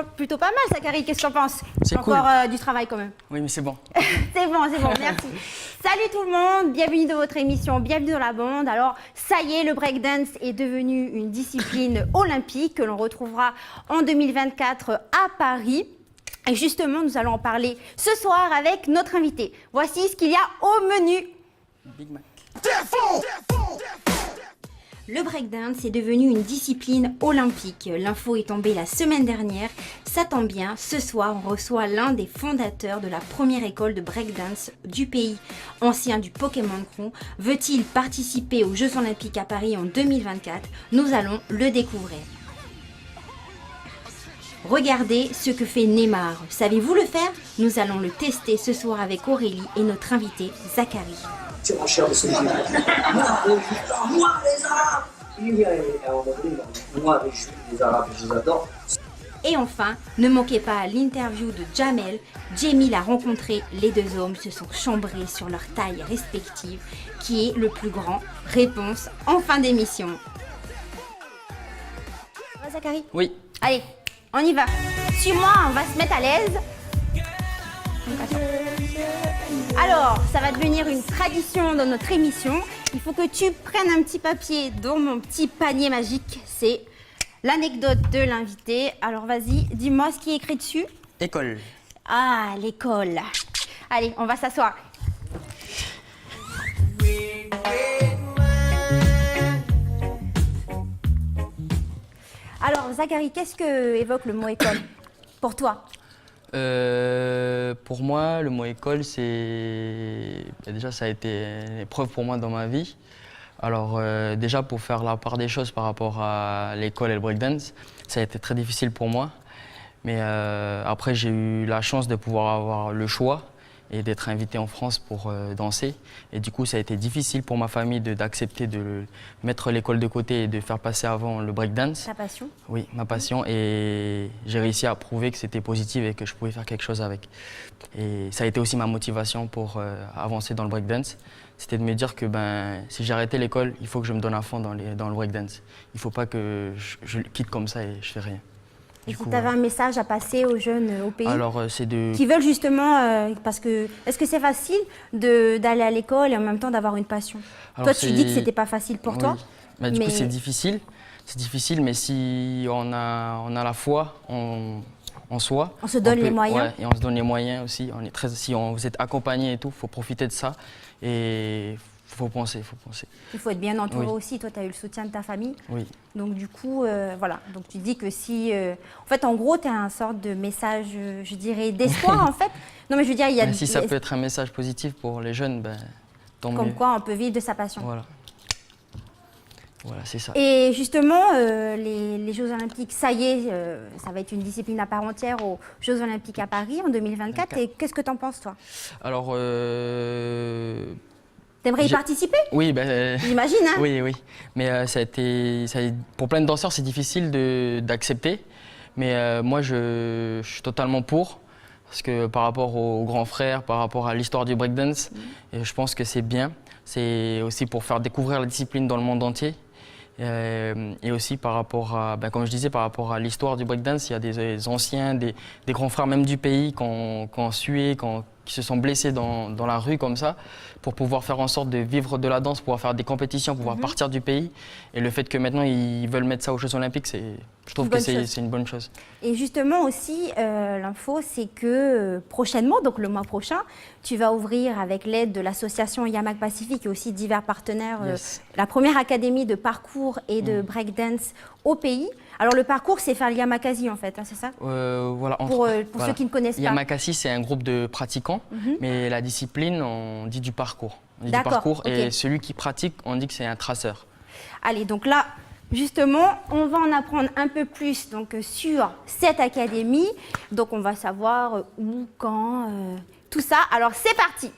plutôt pas mal, Zachary. Qu'est-ce que tu en penses? C'est cool. Encore du travail quand même. Oui, mais c'est bon. C'est bon, merci. Salut tout le monde, bienvenue dans votre émission, bienvenue dans la bande. Alors, ça y est, le breakdance est devenu une discipline olympique que l'on retrouvera en 2024 à Paris. Et justement, nous allons en parler ce soir avec notre invité. Voici ce qu'il y a au menu. Big Mac. Le breakdance est devenu une discipline olympique. L'info est tombée la semaine dernière. Ça tombe bien, ce soir, on reçoit l'un des fondateurs de la première école de breakdance du pays. Ancien du Pokémon Crew, veut-il participer aux Jeux Olympiques à Paris en 2024? Nous allons le découvrir. Regardez ce que fait Neymar. Savez-vous le faire? Nous allons le tester ce soir avec Aurélie et notre invité Zachary. C'est mon cher de ce moi, les Arabes. Moi, les Juifs, les Arabes, je les adore. Et enfin, ne manquez pas l'interview de Jamel. Jamie l'a rencontré, les deux hommes se sont chambrés sur leur taille respective. Qui est le plus grand? Réponse en fin d'émission. Ça va, Zachary? Oui. Allez, on y va. Suis-moi, on va se mettre à l'aise. Donc, attends. Alors, ça va devenir une tradition dans notre émission. Il faut que tu prennes un petit papier dans mon petit panier magique. C'est l'anecdote de l'invité. Alors, vas-y, dis-moi ce qui est écrit dessus. École. Ah, l'école. Allez, on va s'asseoir. Alors, Zachary, qu'est-ce que évoque le mot école pour toi? Pour moi, le mot école, c'est... Déjà, ça a été une épreuve pour moi dans ma vie. Alors, déjà, pour faire la part des choses par rapport à l'école et le breakdance, ça a été très difficile pour moi. Mais après, j'ai eu la chance de pouvoir avoir le choix et d'être invité en France pour danser. Et du coup, ça a été difficile pour ma famille d'accepter de mettre l'école de côté et de faire passer avant le breakdance. Ta passion? Oui, ma passion. Et j'ai réussi à prouver que c'était positif et que je pouvais faire quelque chose avec. Et ça a été aussi ma motivation pour avancer dans le breakdance. C'était de me dire que si j'arrêtais l'école, il faut que je me donne à fond dans le breakdance. Il ne faut pas que je quitte comme ça et je fais rien. Et si tu avais un message à passer aux jeunes au pays c'est de... qui veulent justement, parce que, est-ce que c'est facile d'aller à l'école et en même temps d'avoir une passion? Alors, toi, tu dis que c'était pas facile pour toi. Mais du coup, c'est difficile. C'est difficile, mais si on a la foi en soi... On se donne les moyens. Ouais, et on se donne les moyens aussi. Si vous êtes accompagné et tout, il faut profiter de ça. Et il faut penser. Il faut être bien entouré aussi. Toi, tu as eu le soutien de ta famille. Oui. Donc, du coup, voilà. Donc, tu dis que si... En fait, en gros, tu as un sorte de message, je dirais, d'espoir, en fait. Non, mais je veux dire, il y a... Si ça peut être un message positif pour les jeunes, tant mieux. Comme quoi, on peut vivre de sa passion. Voilà, c'est ça. Et justement, les Jeux Olympiques, ça y est, ça va être une discipline à part entière aux Jeux Olympiques à Paris en 2024. Et qu'est-ce que tu en penses, toi? Alors... T'aimerais y participer? Oui, j'imagine, hein? Oui. Mais pour plein de danseurs, c'est difficile d'accepter. Mais moi, je suis totalement pour. Parce que par rapport aux grands frères, par rapport à l'histoire du breakdance, et je pense que c'est bien. C'est aussi pour faire découvrir la discipline dans le monde entier. Et aussi par rapport à, comme je disais, par rapport à l'histoire du breakdance, il y a des anciens, des grands frères même du pays qui ont sué, qui se sont blessés dans la rue comme ça, pour pouvoir faire en sorte de vivre de la danse, pouvoir faire des compétitions, pouvoir partir du pays. Et le fait que maintenant ils veulent mettre ça aux Jeux Olympiques, je trouve que c'est une bonne chose. Et justement aussi, l'info, c'est que prochainement, donc le mois prochain, tu vas ouvrir avec l'aide de l'association Yamak Pacifique et aussi divers partenaires, la première académie de parcours et de breakdance au pays. Alors le parcours, c'est faire le Yamakasi en fait, hein, c'est ça? Voilà. Pour ceux qui ne connaissent pas. Yamakasi, c'est un groupe de pratiquants, mais la discipline, on dit du parcours. On dit du D'accord, parcours, ok. et celui qui pratique, on dit que c'est un traceur. Allez, donc là, justement, on va en apprendre un peu plus donc, sur cette académie. Donc on va savoir où, quand, tout ça. Alors c'est parti!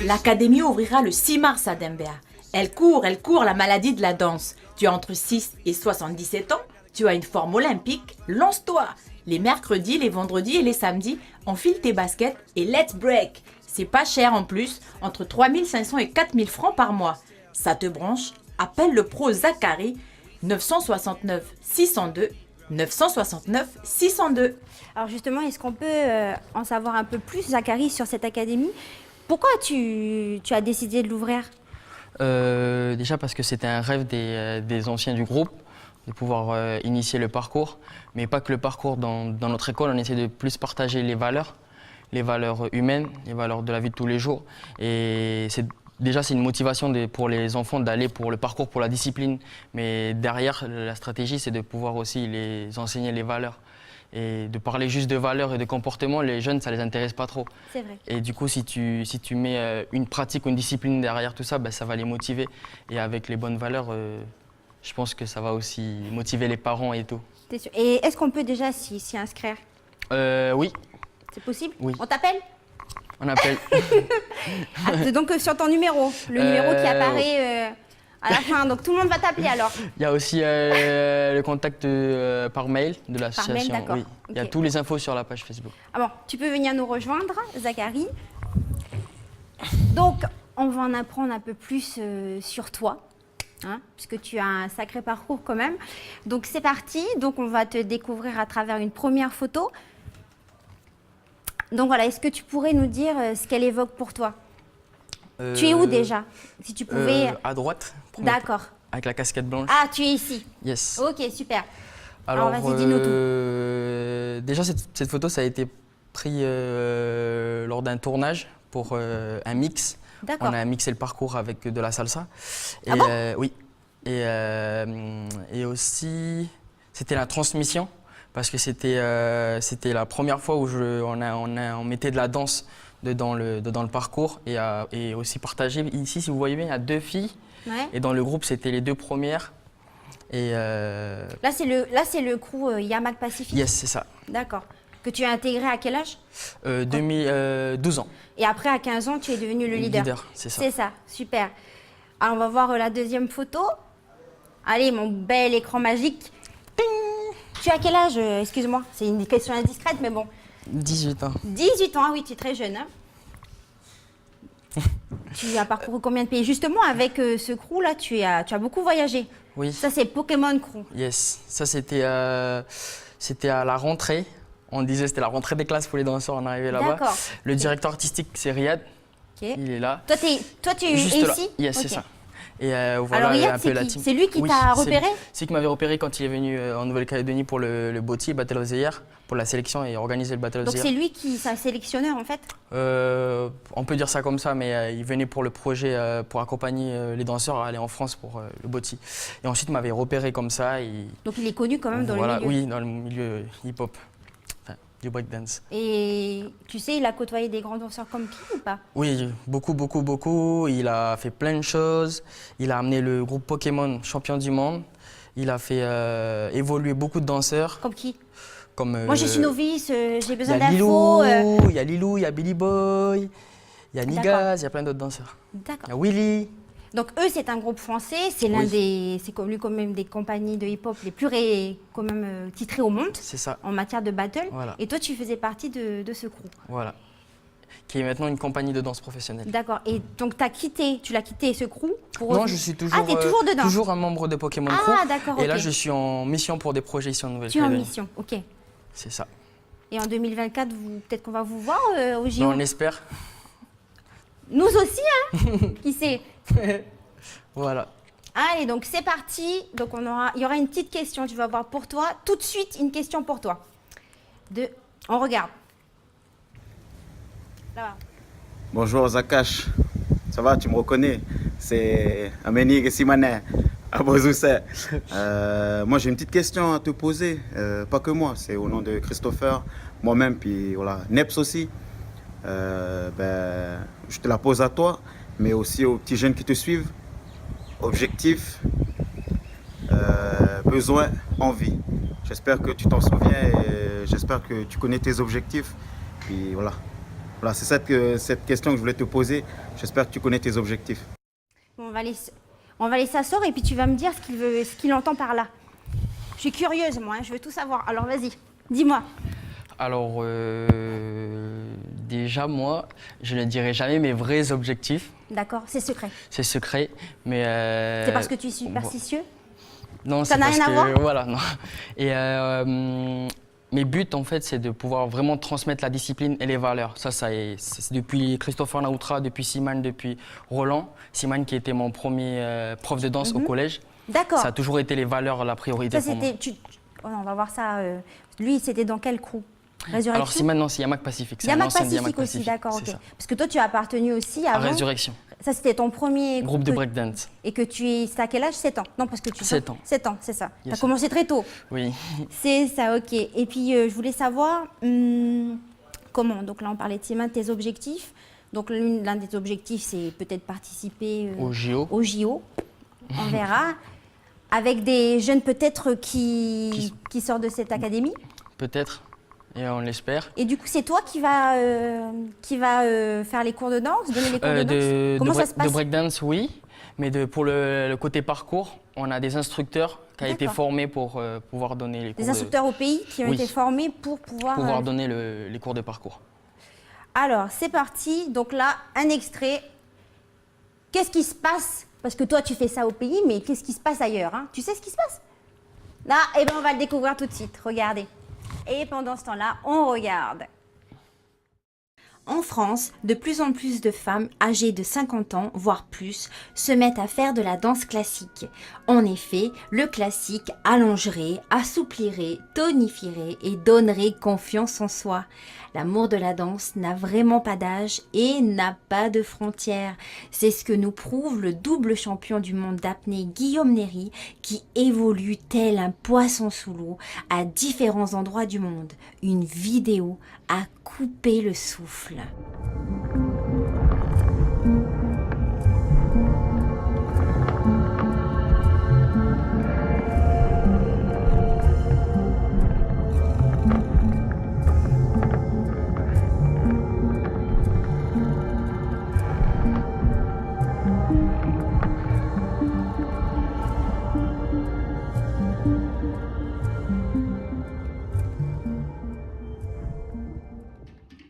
L'académie ouvrira le 6 mars à Denver. Elle court la maladie de la danse. Tu as entre 6 et 77 ans, tu as une forme olympique, lance-toi. Les mercredis, les vendredis et les samedis, enfile tes baskets et let's break. C'est pas cher en plus, entre 3 500 et 4 000 francs par mois. Ça te branche? Appelle le pro Zachary 969 602 969 602. Alors justement, est-ce qu'on peut en savoir un peu plus, Zachary, sur cette académie? Pourquoi tu as décidé de l'ouvrir? Déjà parce que c'était un rêve des anciens du groupe, de pouvoir initier le parcours. Mais pas que le parcours. Dans notre école, on essaie de plus partager les valeurs humaines, les valeurs de la vie de tous les jours. Et déjà, c'est une motivation pour les enfants d'aller pour le parcours, pour la discipline. Mais derrière, la stratégie, c'est de pouvoir aussi les enseigner les valeurs. Et de parler juste de valeurs et de comportement, les jeunes, ça ne les intéresse pas trop. C'est vrai. Et du coup, si tu mets une pratique ou une discipline derrière tout ça, ben, ça va les motiver. Et avec les bonnes valeurs, je pense que ça va aussi motiver les parents et tout. T'es sûr? Et est-ce qu'on peut déjà s'y inscrire? Oui, C'est possible? Oui. On t'appelle? on appelle. Ah, donc sur ton numéro, le numéro qui apparaît à la fin. Donc tout le monde va t'appeler alors. Il y a aussi le contact par mail de l'association. d'accord. Oui. Il y a Ok. tous les infos sur la page Facebook. Ah bon, tu peux venir nous rejoindre, Zachary. Donc, on va en apprendre un peu plus sur toi, hein, puisque tu as un sacré parcours quand même. Donc, c'est parti. Donc, on va te découvrir à travers une première photo. Donc, voilà, est-ce que tu pourrais nous dire ce qu'elle évoque pour toi? Tu es où déjà? Si tu pouvais... À droite. pour mon- D'accord. Avec la casquette blanche. Ah, tu es ici. Yes. Ok, super. Alors, vas-y, dis-nous tout. Déjà, cette photo, ça a été pris lors d'un tournage pour un mix. D'accord. On a mixé le parcours avec de la salsa. Et, Ah bon oui. Et aussi, c'était la transmission, parce que c'était la première fois où on mettait de la danse dans le parcours et aussi partagé. Ici, si vous voyez bien, il y a 2 filles. Ouais. Et dans le groupe, c'était les 2 premières. Et Là, c'est le crew Yamak Pacific. yes, c'est ça. D'accord. Que tu as intégré à quel âge? 12 ans. Et après, à 15 ans, tu es devenu le leader. C'est ça. C'est ça, super. Alors, on va voir la deuxième photo. Allez, mon bel écran magique. Ting. Tu as quel âge? Excuse-moi, c'est une question indiscrète, mais bon. 18 ans. 18 ans, ah oui, tu es très jeune. Hein. Tu as parcouru combien de pays? Justement, avec ce crew-là, tu as beaucoup voyagé. Oui. Ça, c'est Pokémon Crew. Yes. Ça, c'était à la rentrée. On disait que c'était la rentrée des classes pour les danseurs, on arrivait là-bas. D'accord. Le directeur artistique, c'est Riyad. Ok. Il est là. Toi, tu es Juste là. ici? Yes, Ok. c'est ça. Et voilà, Alors, Riyad, un peu c'est la qui? team. C'est lui qui Oui, t'a c'est repéré? C'est lui qui m'avait repéré quand il est venu en Nouvelle-Calédonie pour le BOTY, Battle of the Year, pour la sélection et organiser le Battle of Donc, the c'est Year. lui qui est un sélectionneur, en fait? On peut dire ça comme ça, mais il venait pour le projet, pour accompagner les danseurs à aller en France pour le BOTY. Et ensuite, il m'avait repéré comme ça. Et Donc, il est connu quand même dans voilà, le milieu. oui, dans le milieu hip-hop, enfin, du breakdance. Et tu sais, il a côtoyé des grands danseurs comme qui ou pas? Oui, beaucoup, beaucoup, beaucoup. Il a fait plein de choses. Il a amené le groupe Pokémon champion du monde. Il a fait évoluer beaucoup de danseurs. Comme qui? Comme, Moi, je suis novice, j'ai besoin il y a d'infos. Lilou, il y a Lilou, il y a Billy Boy, il y a D'accord. Nigaz, il y a plein d'autres danseurs. Il y D'accord. a Willy. Donc, eux, c'est un groupe français. C'est l'un Oui. des. C'est comme lui, quand même, des compagnies de hip-hop les plus quand même, titrées au monde C'est ça, en matière de battle. Voilà. Et toi, tu faisais partie de ce crew. voilà. Qui est maintenant une compagnie de danse professionnelle. D'accord. Et donc, tu l'as quitté ce crew pour. Non, je suis toujours, Ah, t'es toujours dedans? toujours un membre de Pokémon Crew. Ah, d'accord. Et là, ok. je suis en mission pour des projets ici en Tu es en Nouvelle-Calédonie. mission, ok. C'est ça. Et en 2024, peut-être qu'on va vous voir au JO. Mais on espère. Nous aussi, hein. Qui sait? Voilà. Allez, donc c'est parti. Donc il y aura une petite question, tu vas voir pour toi. Tout de suite, une question pour toi. On regarde. Là-bas. Bonjour Zakash, ça va, tu me reconnais? C'est Ameni Simane à Bozousse. Moi j'ai une petite question à te poser, pas que moi, c'est au nom de Christopher, moi-même, puis voilà, Neps aussi. Je te la pose à toi, mais aussi aux petits jeunes qui te suivent. Objectif, besoin, envie. J'espère que tu t'en souviens et j'espère que tu connais tes objectifs. Puis voilà. Voilà, c'est cette question que je voulais te poser. J'espère que tu connais tes objectifs. Bon, on va laisser s'asseoir et puis tu vas me dire ce qu'il entend par là. Je suis curieuse, moi, hein, je veux tout savoir. Alors vas-y, dis-moi. Alors, déjà, moi, je ne dirai jamais mes vrais objectifs. D'accord, c'est secret. C'est secret, mais... C'est parce que tu es superstitieux? Non, Ça c'est n'a parce rien à que- voir Voilà, non. Et mes buts, en fait, c'est de pouvoir vraiment transmettre la discipline et les valeurs. C'est depuis Christopher Naoutra, depuis Simane, depuis Roland. Simane qui était mon premier prof de danse au collège. D'accord. Ça a toujours été les valeurs la priorité Ça, pour moi. c'était. Oh non, on va voir ça. Lui, c'était dans quel crew? Résurrection. Alors Simane, non, c'est Yamak Pacifique. C'est un Yamak ancien de Pacifique Yamak aussi, Pacifique, d'accord, c'est ok. ça. Parce que toi, tu as appartenu aussi À avant. Résurrection, Ça, c'était ton premier groupe de que- breakdance. Et que tu es. C'était à quel âge? 7 ans. Non, parce que tu. 7 ans. 7 ans, c'est ça. Tu as Yes. commencé très tôt. Oui. C'est ça, ok. Et puis, je voulais savoir comment. Donc là, on parlait de Simane, tes objectifs. Donc, l'un des objectifs, c'est peut-être participer Au JO. Au JO. On verra. Avec des jeunes peut-être qui sortent de cette académie. Peut-être, et on l'espère. Et du coup, c'est toi qui va faire les cours de danse, donner les cours de danse. Comment ça se De passe? breakdance, oui. Mais pour le côté parcours, on a des instructeurs qui ont été D'accord. formés pour pouvoir donner les cours, Des instructeurs au pays qui ont Oui. été formés pour pouvoir. donner les cours de parcours. Alors, c'est parti. Donc là, un extrait. Qu'est-ce qui se passe? Parce que toi, tu fais ça au pays, mais qu'est-ce qui se passe ailleurs, hein? Tu sais ce qui se passe? Là, eh ben, on va le découvrir tout de suite. Regardez. Et pendant ce temps-là, on regarde. En France, de plus en plus de femmes âgées de 50 ans, voire plus, se mettent à faire de la danse classique. En effet, le classique allongerait, assouplirait, tonifierait et donnerait confiance en soi. L'amour de la danse n'a vraiment pas d'âge et n'a pas de frontières. C'est ce que nous prouve le double champion du monde d'apnée Guillaume Néry, qui évolue tel un poisson sous l'eau à différents endroits du monde. Une vidéo a coupé le souffle.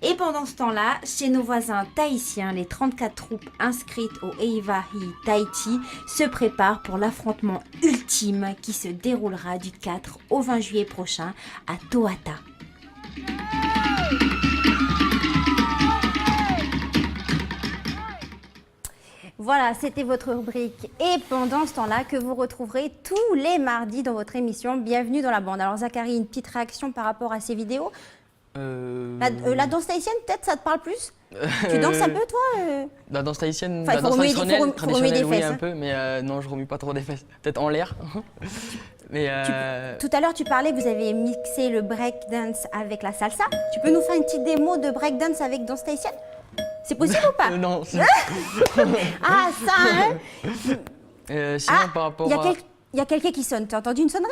Et pendant ce temps-là, chez nos voisins tahitiens, les 34 troupes inscrites au Eivahi Tahiti se préparent pour l'affrontement ultime qui se déroulera du 4 au 20 juillet prochain à Toata. Voilà, c'était votre rubrique. Et pendant ce temps-là, que vous retrouverez tous les mardis dans votre émission Bienvenue dans la bande. Alors Zachary, une petite réaction par rapport à ces vidéos? La danse tahitienne, peut-être, ça te parle plus? Tu danses un peu, toi La danse tahitienne, Enfin, la il faut danse remuer des- traditionnelle, faut remuer traditionnelle, des oui, fesses, un hein. peu, mais non, je remue pas trop des fesses. Peut-être en l'air. Mais Tout à l'heure, tu parlais, vous avez mixé le breakdance avec la salsa. Tu peux nous faire une petite démo de breakdance avec danse tahitienne? C'est possible ou pas? non. Ah, ça, hein? Sinon, Ah, par rapport il à... y a quelqu'un qui sonne. Tu as entendu une sonnerie?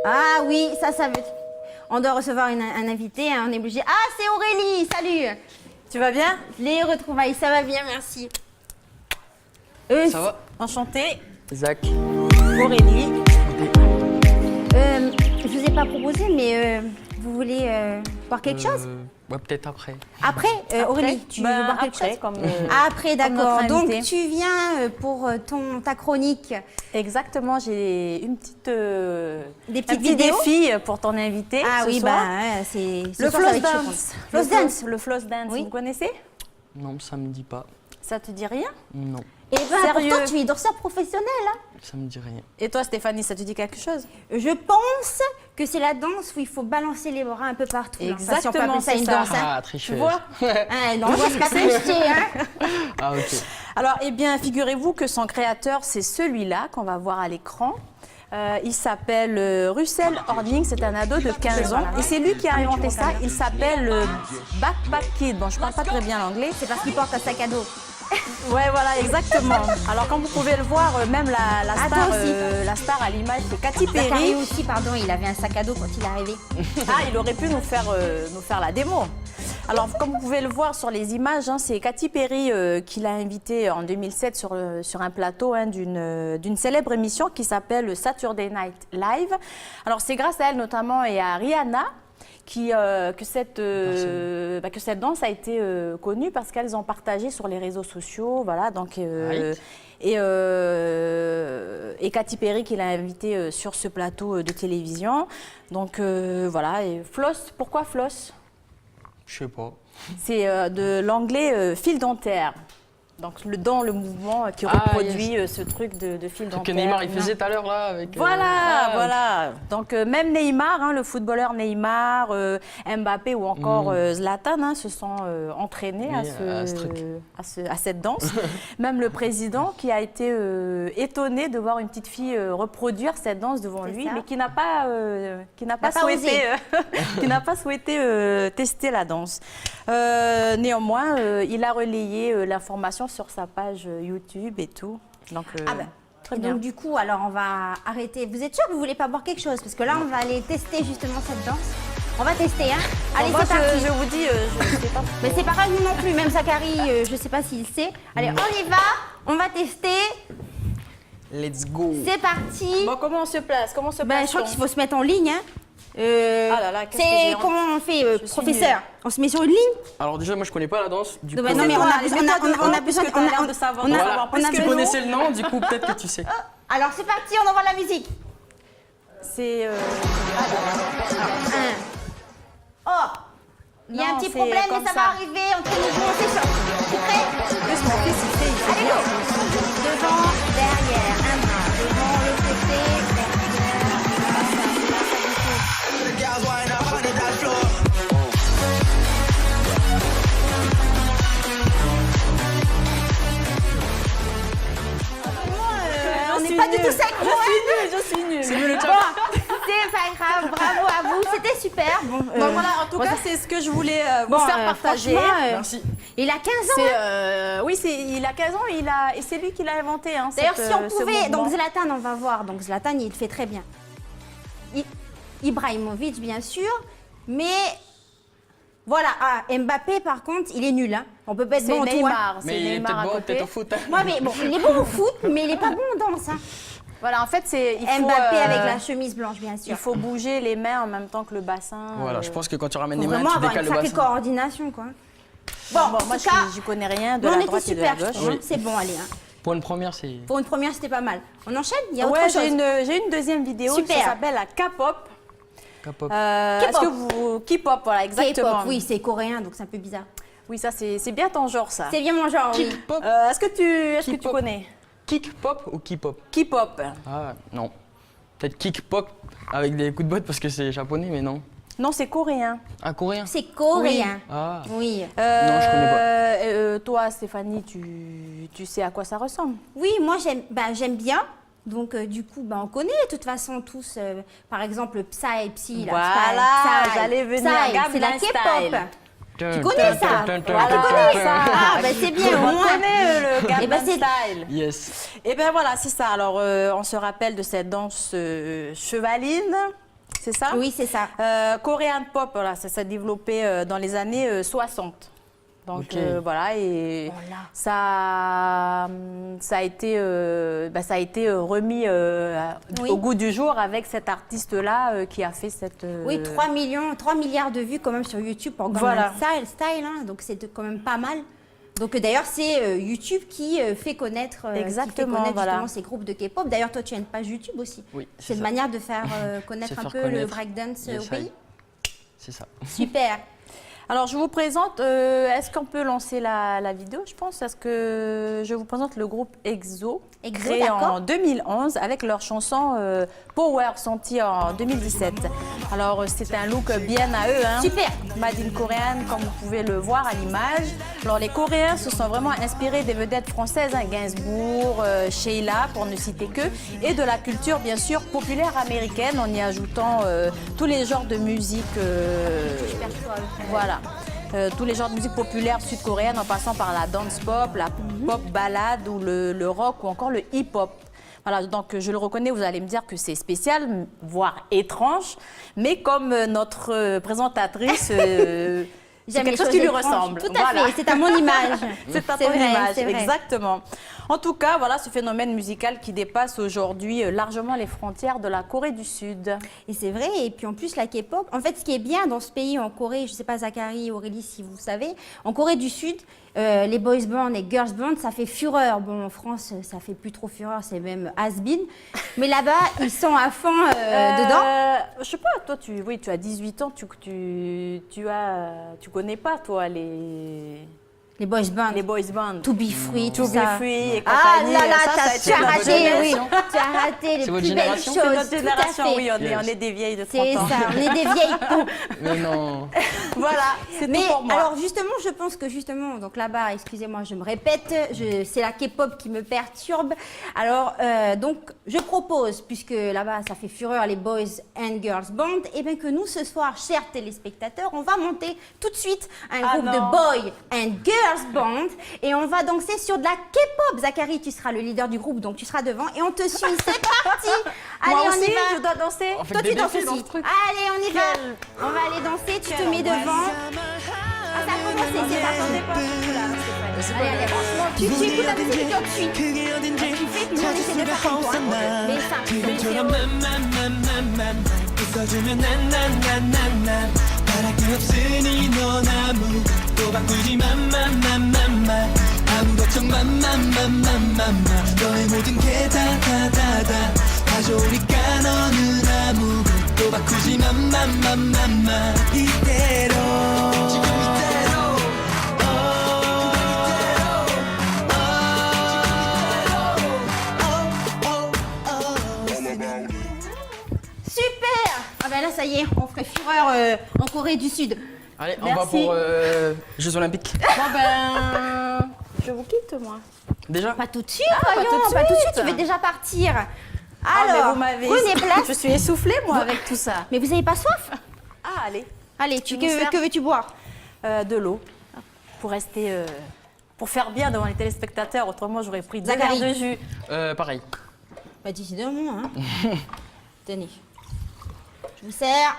Ah oui, ça veut... On doit recevoir un invité, hein, on est obligé. Ah, c'est Aurélie, salut! Tu vas bien? Les retrouvailles, ça va bien, merci. Ça va Enchantée. Zach. Aurélie. Je vous ai pas proposé, mais vous voulez boire quelque chose? Ouais, peut-être après. Après, Aurélie, tu veux boire quelque chose? comme, Après, comme d'accord. notre Donc, invité. tu viens pour ta chronique. Exactement, j'ai une petite, Des un petites petit vidéos? défi pour ton invité. Ah ce oui, soir. c'est... Le ce soir, ça va floss être chaud. dance. Floss dance? Le floss dance, Oui. vous connaissez? Non, ça me dit pas. Ça te dit rien? Non, Eh ben, Sérieux? pourtant, tu es danseur professionnel. Hein. ça me dit rien. Et toi, Stéphanie, ça te dit quelque chose? Je pense que c'est la danse où il faut balancer les bras un peu partout. là. Enfin, si on peut appeler Exactement, ça c'est une ça. danse. Hein. Ah, tricheuse. Tu vois? Hein, non, on voit ce qu'a triché, hein. Ah, ok. Alors, eh bien, figurez-vous que son créateur, c'est celui-là qu'on va voir à l'écran. Il s'appelle Russell Horning, c'est un ado de 15 ans. Et c'est lui qui a inventé ça. Il s'appelle Backpack Kid. Bon, je parle pas très bien l'anglais. C'est parce qu'il porte un sac à dos. Ouais, voilà, exactement. Alors, comme vous pouvez le voir, même la Ah, star, toi aussi. la star à l'image, c'est Katy Zachary Perry. aussi, pardon, il avait un sac à dos quand il est arrivé. Ah, il aurait pu nous faire la démo. Alors, comme vous pouvez le voir sur les images, hein, c'est Katy Perry qui l'a invité en 2007 sur un plateau hein, d'une célèbre émission qui s'appelle Saturday Night Live. Alors, c'est grâce à elle notamment et à Rihanna que cette danse a été connue parce qu'elles ont partagé sur les réseaux sociaux, voilà, donc et Katy Perry qui l'a invitée sur ce plateau de télévision. Donc voilà, et Floss, pourquoi Floss? Je sais pas. C'est de l'anglais fil dentaire. Donc le mouvement qui reproduit ce truc de fil dentaire. Que Neymar il faisait tout à l'heure là avec. Voilà. Donc même Neymar, hein, le footballeur Neymar, Mbappé ou encore Zlatan hein, se sont entraînés à cette danse. Même le président qui a été étonné de voir une petite fille reproduire cette danse devant lui, mais qui n'a pas souhaité tester la danse. Néanmoins, il a relayé l'information sur sa page YouTube et tout. Donc, très bien. Donc du coup, alors on va arrêter. Vous êtes sûr que vous voulez pas boire quelque chose? Parce que là, on va aller tester justement cette danse. On va tester, hein. Allez, moi, c'est parti. je vous dis, je ne sais pas. Mais c'est pas grave, nous non plus. Même Zachary, je sais pas s'il sait. Allez, on y va. On va tester. Let's go. C'est parti. Bon, comment on se place? Je crois qu'il faut se mettre en ligne, hein. Ah là là, qu'est-ce que c'est j'ai comment on fait, Je suis professeur? nulle. On se met sur une ligne? Alors déjà moi je connais pas la danse. Du coup, Non, mais on a besoin de savoir. voilà. Plus Tu que connaissais le nom, du coup peut-être que tu sais. Alors c'est parti, on envoie la musique. C'est Oh, il y a un Non, petit c'est problème, mais comme ça ça. va arriver entre nous, on s'échauffe. Tu es prêt? plus mon fils, il fait. Allez, go. Devant, derrière, un bras. Devant, l'autre côté, on n'est pas du tout synchro. Je suis nulle. C'est mieux le chat. C'est pas grave, bravo à vous, c'était super. Bon, Donc voilà, en tout cas, c'est ce que je voulais vous faire partager. Merci. Il a 15 ans. Oui, il a 15 ans et c'est lui qui l'a inventé. Hein, D'ailleurs, si on ce pouvait, mouvement. donc Zlatan, on va voir. Donc Zlatan, il le fait très bien. Ibrahimovic, bien sûr, mais voilà. Mbappé, par contre, il est nul. Hein. On peut pas être C'est bon en tout. Hein. Neymar. C'est Mais il est Neymar à peut-être bon, côté. peut-être au foot. Ouais, mais bon, il est bon au foot, mais il est pas bon en danse. Hein. Voilà, en fait, il faut, Mbappé avec la chemise blanche, bien sûr. il faut bouger les mains en même temps que le bassin. Voilà, je pense que quand tu ramènes Faut les mains, vraiment tu avoir décales une le sacrée bassin. coordination, quoi. Bon, en moi, tout cas, j'y connais rien de on la était droite et de la super, je gauche. trouve. Oui. C'est bon, allez. Hein. Pour une première, c'est. Pour une première, c'était pas mal. On enchaîne? Il y a autre Ouais, chose. j'ai une deuxième vidéo Super. qui s'appelle la K-pop. K-pop. Est-ce que vous... K-pop, voilà, exactement. K-pop, oui, c'est coréen, donc c'est un peu bizarre. Oui, ça, c'est bien ton genre, ça. C'est bien mon genre, oui. Kick-pop. Est-ce que tu K-pop. connais Kick-pop ou K-pop? K-pop. Ah, non. Peut-être kick-pop avec des coups de botte parce que c'est japonais, mais non. Non, c'est coréen. Ah, coréen? C'est coréen. Ah. Oui. Non, je connais pas. Toi, Stéphanie, tu sais à quoi ça ressemble? Oui, moi j'aime bien. Donc du coup, on connaît de toute façon tous, par exemple Psy, là. Voilà, Psy, j'allais venir, Psy, c'est la Gangnam K-pop. Style. Tu connais ça? Voilà, Tu connais ça? Ah, c'est bien, au On moins. connaît le Eh ben, Gangnam c'est- Style. Yes. Et bien voilà, c'est ça. Alors, on se rappelle de cette danse chevaline, c'est ça? Oui, c'est ça. Korean pop, voilà, ça s'est développé dans les années 60. Donc Ok. voilà, et Oh là. ça a été remis Oui. au goût du jour avec cet artiste-là qui a fait cette... Oui, 3 milliards de vues quand même sur YouTube pour Gangnam Voilà. Style, hein, donc c'est quand même pas mal. Donc d'ailleurs, c'est YouTube qui fait connaître, Exactement, voilà. justement ces groupes de K-pop. D'ailleurs, toi, tu as une page YouTube aussi. Oui, C'est une ça. manière de faire connaître Se un faire peu le connaître. breakdance Yes, au pays. C'est ça. Super. Alors, je vous présente, est-ce qu'on peut lancer la vidéo, je pense? Est-ce que je vous présente le groupe EXO, EXO, créé d'accord. en 2011 avec leur chanson Power, sortie en 2017. Alors, c'est un look bien à eux, hein. Super. Made in Korean, comme vous pouvez le voir à l'image. Alors, les Coréens se sont vraiment inspirés des vedettes françaises, hein, Gainsbourg, Sheila, pour ne citer que, et de la culture, bien sûr, populaire américaine, en y ajoutant tous les genres de musique. Voilà. Tous les genres de musique populaire sud-coréenne en passant par la dance pop, la pop ballade ou le rock ou encore le hip-hop. Voilà, donc je le reconnais, vous allez me dire que c'est spécial, voire étrange, mais comme notre présentatrice C'est quelque chose qui lui ressemble. Tout à fait, c'est à mon image. C'est à C'est ton vrai, image, c'est vrai. exactement. En tout cas, voilà ce phénomène musical qui dépasse aujourd'hui largement les frontières de la Corée du Sud. Et c'est vrai, et puis en plus la K-pop, en fait ce qui est bien dans ce pays, en Corée, je ne sais pas Zachary, Aurélie si vous savez, en Corée du Sud, les boys bands et girls bands, ça fait fureur. Bon, en France, ça fait plus trop fureur, c'est même has-been. Mais là-bas, ils sont à fond dedans. Je sais pas, toi, tu as 18 ans, tu connais pas, toi, les Les boys bands. To Be Free, tout To Be ça. Free et Ah compagnie. là là, Ça a été tu as notre raté, oui. génération. Tu as raté les C'est votre plus belles génération choses. C'est notre génération, tout à fait. oui, on est des vieilles de 30 C'est ans. ça, on est des vieilles poupes. Mais non. Voilà, c'est Mais tout pour moi. alors justement, je pense que justement, donc là-bas, excusez-moi, je me répète, c'est la K-pop qui me perturbe. Alors donc, je propose, puisque là-bas, ça fait fureur les boys and girls band, et bien que nous, ce soir, chers téléspectateurs, on va monter tout de suite un groupe de non. boys and girls band, et on va danser sur de la K-pop. Zachary, tu seras le leader du groupe, donc tu seras devant, et on te suit. C'est parti. Allez, Moi on aussi, y va. je dois danser. On fait Toi, des tu danses défis dans aussi. ce truc. Allez, on y va. On va aller danser. Tu te mets devant. Ah, ça a commencé, c'est parti. Allez, allez, franchement, tu écoutes la musique et on te suit. Tu fais, puis nous, on essaie de faire comme toi. Mais ça, 웃어주면 난난난난난 바랄 게 없으니 넌 아무도 바꾸지 맘맘맘맘맘 아무 걱정 맘맘맘맘맘 너의 모든 게 다다다다 가져오니까 너는 아무것도 바꾸지 맘맘맘맘맘 이대로 지금 이대로 super. Ah ben là, ça y est, on ferait fureur en Corée du Sud. Allez, on Merci. va pour Jeux Olympiques. Bon ben, je vous quitte, moi. Déjà Pas tout de suite, pas voyons, tout de pas tout de suite. suite. Tu veux déjà partir. Ah, mais Alors, vous m'avez... prenez place. Je suis essoufflée, moi, avec tout ça. Mais vous n'avez pas soif? Ah, allez. Allez, Tu nous sers que veux-tu boire? De l'eau pour rester, pour faire bien devant les téléspectateurs. Autrement, j'aurais pris 2 Zachary. verres de jus. Pareil. Bah, décidément, hein. Tenez. Je vous sers.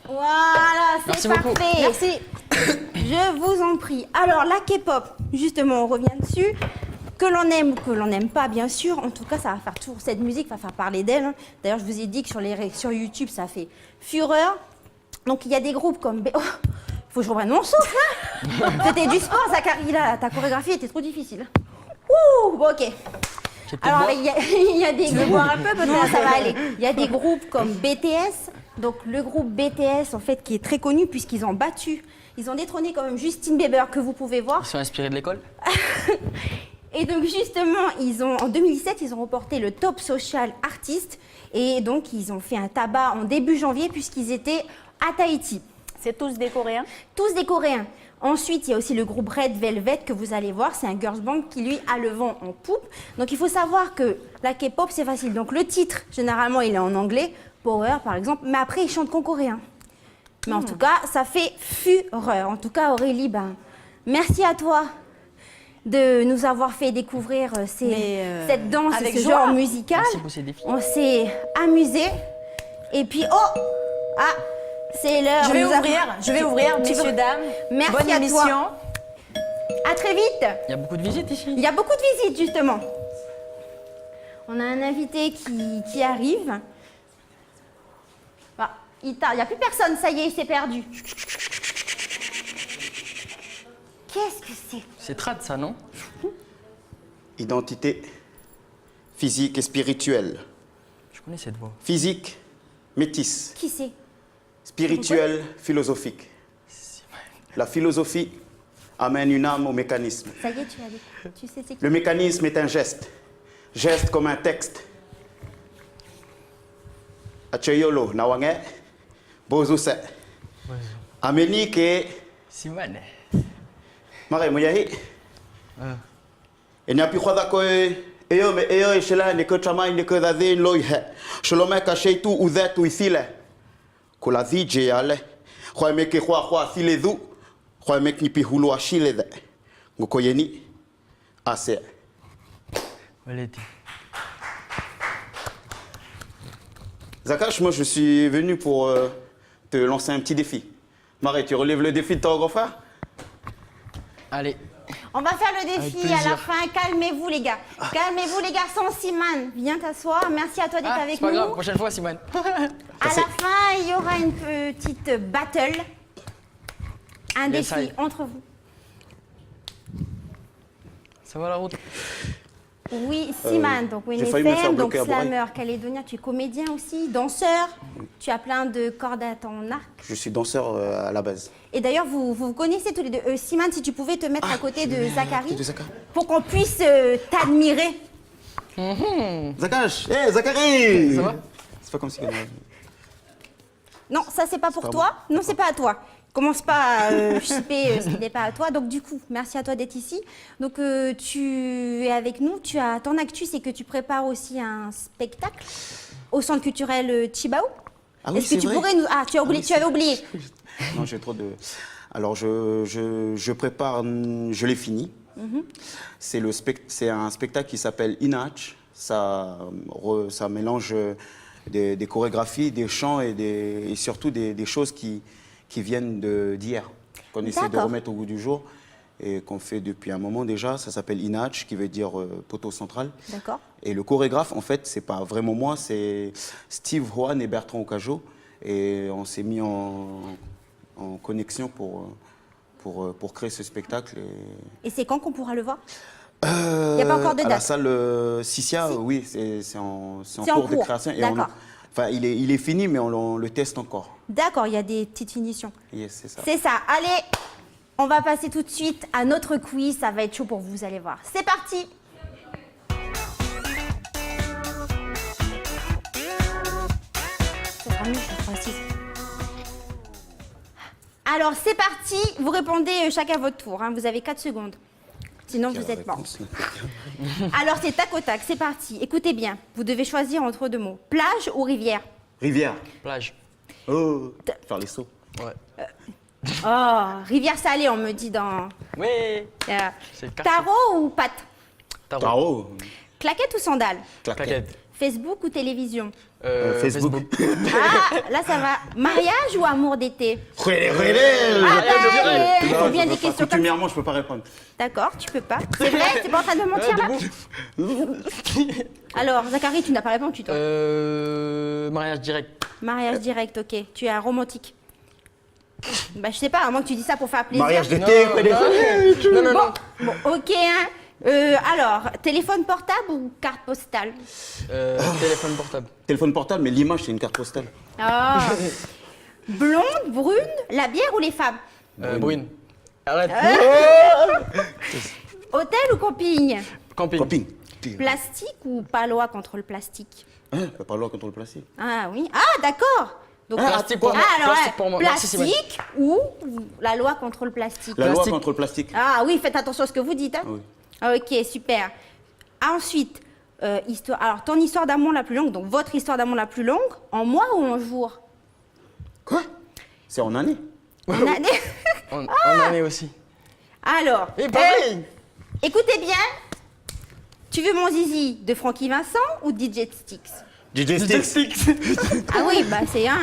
Voilà, c'est Merci parfait. beaucoup. Merci. Je vous en prie. Alors, la K-pop, justement, on revient dessus. Que l'on aime ou que l'on n'aime pas, bien sûr. En tout cas, ça va faire toujours, cette musique va faire parler d'elle. Hein. D'ailleurs, je vous ai dit que sur YouTube, ça fait fureur. Donc, il y a des groupes comme... Oh, faut que je reprenne mon souffle, hein. C'était du sport, Zachary, là. Ta chorégraphie était trop difficile. Ouh, bon, ok. J'ai peut-être Alors, boire. il y a des Tu veux groupes... boire un peu, peut-être? Non, ça va aller. Il y a des groupes comme BTS. Donc, le groupe BTS, en fait, qui est très connu puisqu'ils ont battu... Ils ont détrôné quand même Justin Bieber, que vous pouvez voir. Ils sont inspirés de l'école. Et donc justement, en 2017, ils ont remporté le Top Social Artist. Et donc, ils ont fait un tabac en début janvier puisqu'ils étaient à Tahiti. C'est tous des Coréens. Tous des Coréens. Ensuite, il y a aussi le groupe Red Velvet que vous allez voir. C'est un girls band qui, lui, a le vent en poupe. Donc, il faut savoir que la K-pop, c'est facile. Donc, le titre, généralement, il est en anglais. Power, par exemple. Mais après, ils chantent qu'en coréen. Mais en tout cas, ça fait fureur. En tout cas, Aurélie, ben, merci à toi de nous avoir fait découvrir cette danse et avec ce joie. genre musical. Merci pour ces défis. On s'est amusé. Et puis, oh, ah, c'est l'heure. Je vais Nous avons- ouvrir, Tu messieurs, veux- dames. Merci Bonne à émission. toi. À très vite. Il y a beaucoup de visites ici. Il y a beaucoup de visites, justement. On a un invité qui arrive. Ah, il n'y a plus personne, ça y est, il s'est perdu. Qu'est-ce que c'est? C'est trad, ça, non? Identité physique et spirituelle. Je connais cette voix. Physique, métisse. Qui c'est? Spirituelle, philosophique. La philosophie amène une âme au mécanisme. Ça y est, tu as dit. Tu sais c'est qui? Le mécanisme est un geste. Geste comme un texte. Acheyolo, nawange, bozuse. Ameni ke Simane. mare moyahi. Enya pi khoda ko eyo e shela ne ko chama ne ko da de loi he. Sholome ka sheitu uzatu isile. Ko la dije ale. Khwa me ke khwa sile du. Khwa me ni pi hulu ashile de. Ngoko yeni ase. Waleti. Zakash, moi je suis venu pour te lancer un petit défi. Marie, tu relèves le défi de ton grand frère? Allez. On va faire le Avec défi plaisir. à la fin. Calmez-vous les gars. Calmez-vous les garçons. Simone, viens t'asseoir. Merci à toi d'être avec c'est pas nous. grave, prochaine fois, Simone. À la fin, il y aura une petite battle. Un Yes, défi I. entre vous. Ça va la route? Oui, Simone, donc j'ai failli me faire Winnie donc bloquer à Borail. slammer calédonien, tu es comédien aussi, danseur, tu as plein de cordes à ton arc. Je suis danseur à la base. Et d'ailleurs, vous connaissez tous les deux. Simone, si tu pouvais te mettre à côté de Zachary, de Zachary. pour qu'on puisse t'admirer. Zakash! Hé, Zachary! Ça va? C'est pas comme si... Non, ça c'est pas pour pas toi. Non, c'est pas à toi. Commence pas à chipper ce qui n'est pas à toi. Donc du coup, merci à toi d'être ici. Donc tu es avec nous. Tu as ton actu, c'est que tu prépares aussi un spectacle au centre culturel Chibaou. Ah oui, Est-ce que c'est tu vrai. pourrais nous... Ah, tu as oublié, oui, tu avais oublié. Non, j'ai trop de... Alors, je prépare, je l'ai fini. C'est un spectacle qui s'appelle Inach. Ça mélange des chorégraphies, des chants et surtout des choses qui viennent d'hier, qu'on essaie de D'accord. remettre au goût du jour et qu'on fait depuis un moment déjà. Ça s'appelle Inach, qui veut dire poteau central. D'accord. Et le chorégraphe, en fait, c'est pas vraiment moi, c'est Steve Juan et Bertrand Ocajo. Et on s'est mis en connexion pour créer ce spectacle. Et c'est quand qu'on pourra le voir? Il y a pas encore de À la date. salle Sissia, oui, c'est en cours de création. Et D'accord. enfin, il est fini, mais on le teste encore. D'accord, il y a des petites finitions. Yes, c'est ça. C'est ça. Allez, on va passer tout de suite à notre quiz. Ça va être chaud pour vous, vous allez voir. C'est parti. Ça sera mieux, je serai assise. Alors, c'est parti. Vous répondez chacun votre tour. Hein. Vous avez 4 secondes. Sinon, vous êtes mort. Alors, c'est tac au tac. C'est parti. Écoutez bien. Vous devez choisir entre deux mots. Plage ou rivière? Rivière. Plage. Oh, faire les sauts. Ouais. Oh, rivière salée, on me dit dans... Oui. C'est le quartier. Tarot ou pâte? Tarot. Claquette ou sandales? Claquette. Facebook ou télévision? Facebook. Ah, là ça va. Mariage ou amour d'été? Ah bah, direct. c'est bien des questions comme ça. Coutumièrement, je peux pas répondre. D'accord, tu peux pas. C'est vrai, t'es pas en train de mentir là? Alors, Zachary, tu n'as pas répondu toi. Mariage direct. Mariage direct, ok. Tu es un romantique. Bah, je sais pas, à moins que tu dis ça pour faire plaisir. Mariage d'été, Non. Bon, ok, hein. Alors, téléphone portable ou carte postale? Téléphone portable. Téléphone portable, mais l'image, c'est une carte postale. Ah. Blonde, brune, la bière ou les femmes? Brune. Arrête. Hôtel ou camping? Camping. Copine. Plastique ou palois contre le plastique? Hein, pas loin contre le plastique. Ah oui. Ah, d'accord. Donc, Plastique pour moi. alors, Plastique pour moi. Merci, Simone. plastique ou la loi contre le plastique? La loi Plastique. contre le plastique. Ah oui, faites attention à ce que vous dites. Hein. Oui. Ok, super. Ensuite, histoire. Alors, ton histoire d'amour la plus longue, donc votre histoire d'amour la plus longue, en mois ou en jours? Quoi? C'est en année. En année. En année aussi. Alors, Et pareil. écoutez bien. Tu veux mon zizi de Francky Vincent ou DJ Sticks? DJ Sticks. Ah oui, bah c'est un.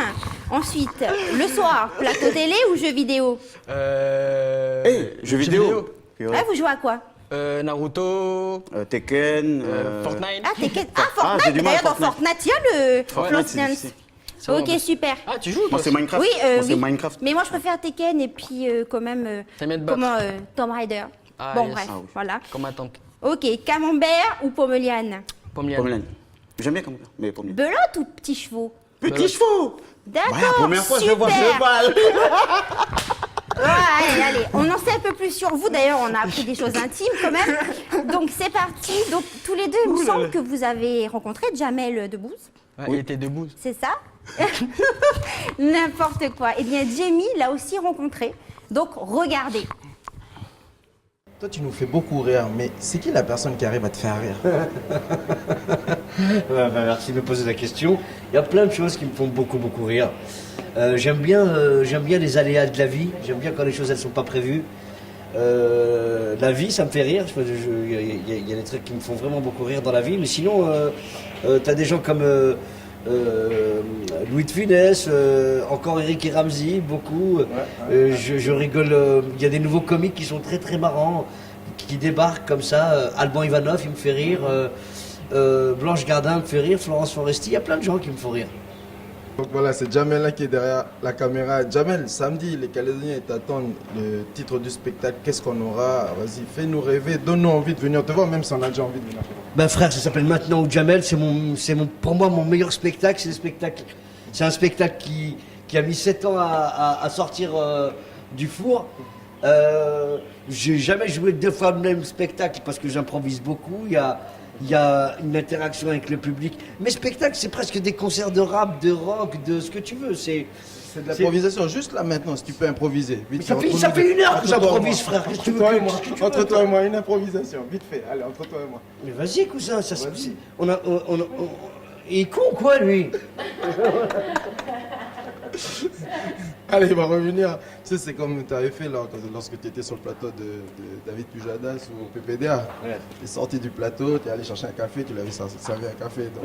Ensuite, le soir, plateau télé ou jeux vidéo? Jeux vidéo. Ah, vous jouez à quoi? Naruto. Tekken. Fortnite. Ah, Tekken. Ah, j'ai Fortnite. du mal à D'ailleurs, dans Fortnite, il y a le Fortnite, Floss Dance. difficile. Ok, super. Ah, tu joues Moi, toi c'est Minecraft. Oui, Moi, c'est oui. Minecraft. Mais moi, je préfère Tekken et puis quand même. T'aimes bien te battre. Comment Tomb Raider. Ah, Bon, yes. bref, Ah oui. voilà. Comme ma tante. Ok, camembert ou pomerane? Pommier. Pommelane. J'aime bien comme ça, mais pommelane. Belote ou petits chevaux? Petit chevaux. D'accord. Ouais, la première fois, je vois super. cheval. Ouais, allez, on en sait un peu plus sur vous. D'ailleurs, on a appris des choses intimes quand même. Donc, c'est parti. Donc, tous les deux, il me semble que vous avez rencontré Jamel Debbouze. Ouais, il était debout. C'est ça? N'importe quoi. Eh bien, Jamie l'a aussi rencontré. Donc, regardez. Toi, tu nous fais beaucoup rire, mais c'est qui la personne qui arrive à te faire rire? Merci de me poser la question. Il y a plein de choses qui me font beaucoup rire. J'aime bien les aléas de la vie. J'aime bien quand les choses elles sont pas prévues. La vie, ça me fait rire. Il y a des trucs qui me font vraiment beaucoup rire dans la vie. Mais sinon, t'as des gens comme Louis de Funès, encore Eric et Ramsey, beaucoup. Je rigole. Il y a des nouveaux comiques qui sont très très marrants, qui débarquent comme ça. Alban Ivanov, il me fait rire. Blanche Gardin me fait rire. Florence Foresti, il y a plein de gens qui me font rire. Donc voilà, c'est Jamel là qui est derrière la caméra. Jamel, samedi, les Calédoniens t'attendent le titre du spectacle. Qu'est-ce qu'on aura? Vas-y, fais-nous rêver, donne-nous envie de venir te voir, même si on a déjà envie de venir te voir. Ben frère, ça s'appelle Maintenant ou Jamel. Pour moi, mon meilleur spectacle. C'est un spectacle qui a mis 7 ans à sortir du four. J'ai jamais joué 2 fois le même spectacle parce que j'improvise beaucoup. Il y a une interaction avec le public. Mes spectacles, c'est presque des concerts de rap, de rock, de ce que tu veux. C'est de l'improvisation. Juste là maintenant, si tu peux improviser. Vite ça fait 1 heure que j'improvise, frère. Entre toi et moi, une improvisation. Vite fait. Allez, entre toi et moi. Mais vas-y, cousin. Il est con, quoi, lui? Allez, il va revenir. Tu sais, c'est comme tu avais fait lorsque tu étais sur le plateau de David Pujadas ou PPDA. Ouais. Tu es sorti du plateau, tu es allé chercher un café, tu l'avais servi un café. Donc,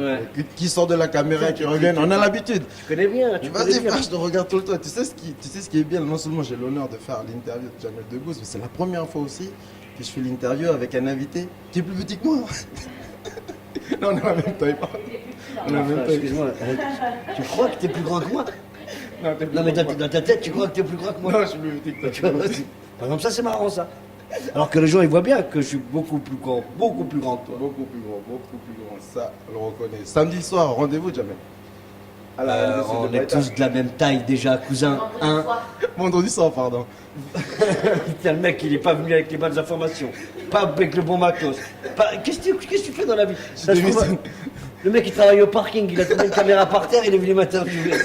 qui sort de la caméra, qui revient, on a l'habitude. Tu connais bien. Vas-y, frère, je te regarde tout le temps. Tu sais ce qui est bien, non seulement j'ai l'honneur de faire l'interview de Jamel Debbouze, mais c'est la première fois aussi que je fais l'interview avec un invité qui est plus petit que moi. Non, on est la même taille. Excuse-moi, tu crois que tu es plus grand que moi? Non, mais dans ta tête, tu crois que tu es plus grand que moi? Non, je suis plus petit que toi. Par exemple, ça, c'est marrant, ça. Alors que les gens, ils voient bien que je suis beaucoup plus grand que toi. Beaucoup plus grand. Ça, on le reconnaît. Samedi soir, rendez-vous, Jamel. On est tous de la même taille, déjà, cousin. Hein? Vendredi soir, pardon. Putain, le mec, il est pas venu avec les bonnes informations. Pas avec le bon matos. Qu'est-ce que tu fais dans la vie? Le mec, il travaille au parking, il a trouvé une caméra par terre, il est venu m'interviewer.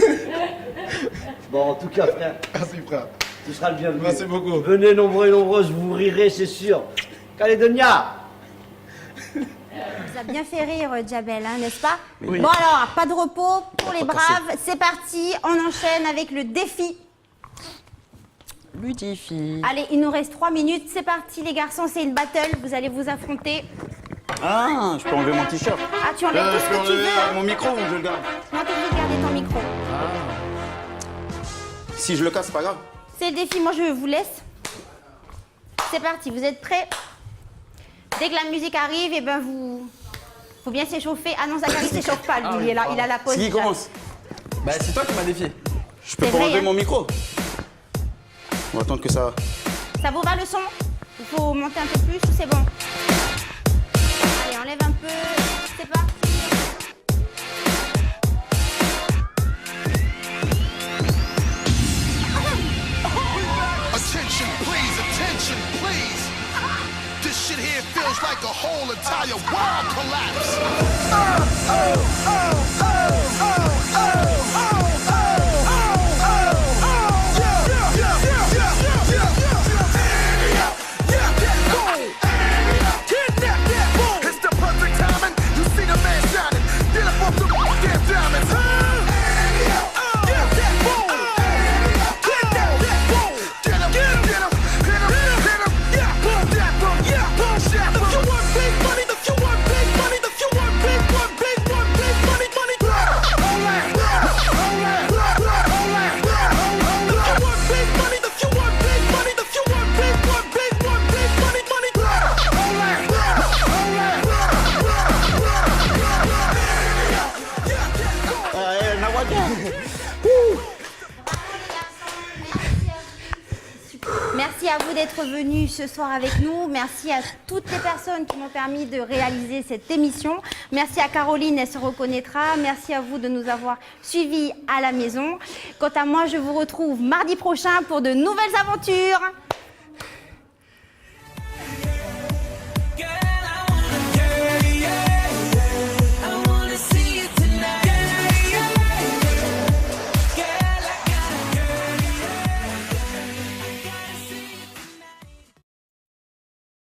Bon, en tout cas, frère. Merci, frère. Tu seras le bienvenu. Merci beaucoup. Venez nombreux et nombreuses, vous rirez, c'est sûr. Calédonia! Ça a bien fait rire, Jamel, hein, n'est-ce pas? Oui. Bon alors, pas de repos pour les braves. C'est parti, on enchaîne avec le défi. Le défi. Allez, il nous reste 3 minutes. C'est parti, les garçons, c'est une battle. Vous allez vous affronter. Ah, je peux enlever mon t-shirt. Ah, tu enlèves tout ce que tu veux. Mon micro ou je le garde? Non, t'es obligé de garder ton micro. Si je le casse, c'est pas grave. C'est le défi, moi je vous laisse. C'est parti, vous êtes prêts? Dès que la musique arrive, et ben vous... Faut bien s'échauffer. Ah non, Zachary s'échauffe pas, lui, il a la pause. C'est qui commence? Bah, c'est toi qui m'as défié. Je peux C'est pas vrai, enlever hein. mon micro? On va attendre que ça... Ça vous va le son? Il faut monter un peu plus ou c'est bon? Allez, enlève un peu. C'est parti. Attention, please. This shit here feels like a whole entire world collapse. It's the perfect timing. You see the man shining. Get up off the damn diamonds. Merci à vous d'être venus ce soir avec nous. Merci à toutes les personnes qui m'ont permis de réaliser cette émission. Merci à Caroline, elle se reconnaîtra. Merci à vous de nous avoir suivis à la maison. Quant à moi, je vous retrouve mardi prochain pour de nouvelles aventures.